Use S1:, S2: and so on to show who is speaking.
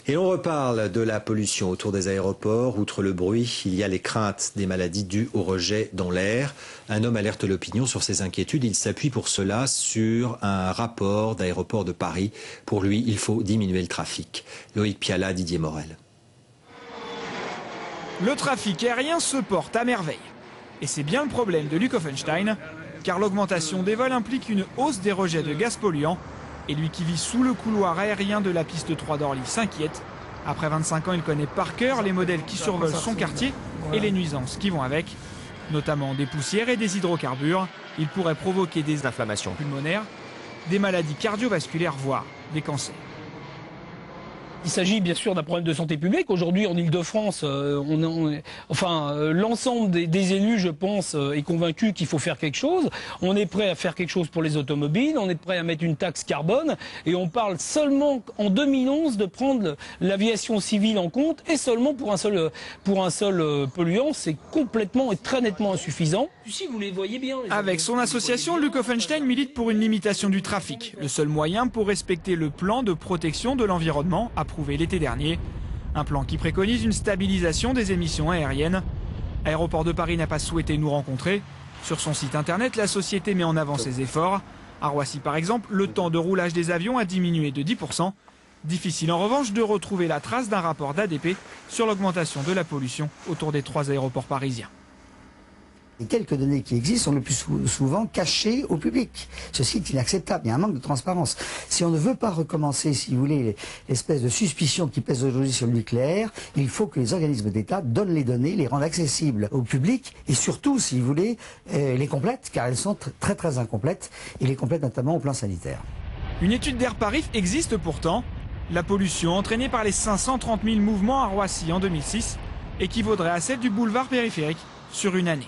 S1: Et on reparle de la pollution autour des aéroports. Outre le bruit, il y a les craintes des maladies dues au rejet dans l'air. Un homme alerte l'opinion sur ses inquiétudes. Il s'appuie pour cela sur un rapport d'Aéroports de Paris. Pour lui, il faut diminuer le trafic. Loïc Piala, Didier Morel.
S2: Le trafic aérien se porte à merveille. Et c'est bien le problème de Luc Offenstein, car l'augmentation des vols implique une hausse des rejets de gaz polluants. Et lui qui vit sous le couloir aérien de la piste 3 d'Orly s'inquiète. Après 25 ans, il connaît par cœur les modèles qui survolent son quartier et les nuisances qui vont avec, notamment des poussières et des hydrocarbures. Il pourrait provoquer des inflammations pulmonaires, des maladies cardiovasculaires, voire des cancers.
S3: Il s'agit bien sûr d'un problème de santé publique. Aujourd'hui, en Ile-de-France, l'ensemble des élus, je pense, est convaincu qu'il faut faire quelque chose. On est prêt à faire quelque chose pour les automobiles, on est prêt à mettre une taxe carbone, et on parle seulement en 2011 de prendre l'aviation civile en compte, et seulement pour un seul polluant. C'est complètement et très nettement insuffisant. Si vous les voyez bien.
S2: Avec son association, Luc Offenstein milite pour une limitation du trafic, le seul moyen pour respecter le plan de protection de l'environnement approuvé l'été dernier. Un plan qui préconise une stabilisation des émissions aériennes. Aéroports de Paris n'a pas souhaité nous rencontrer. Sur son site internet, la société met en avant ses efforts. À Roissy par exemple, le temps de roulage des avions a diminué de 10%. Difficile en revanche de retrouver la trace d'un rapport d'ADP sur l'augmentation de la pollution autour des 3 aéroports parisiens.
S4: Les quelques données qui existent sont le plus souvent cachées au public. Ceci est inacceptable, il y a un manque de transparence. Si on ne veut pas recommencer, si vous voulez, l'espèce de suspicion qui pèse aujourd'hui sur le nucléaire, il faut que les organismes d'État donnent les données, les rendent accessibles au public et surtout, si vous voulez, les complètent, car elles sont très très incomplètes, et les complètent notamment au plan sanitaire.
S2: Une étude d'Airparif existe pourtant. La pollution entraînée par les 530 000 mouvements à Roissy en 2006 équivaudrait à celle du boulevard périphérique sur une année.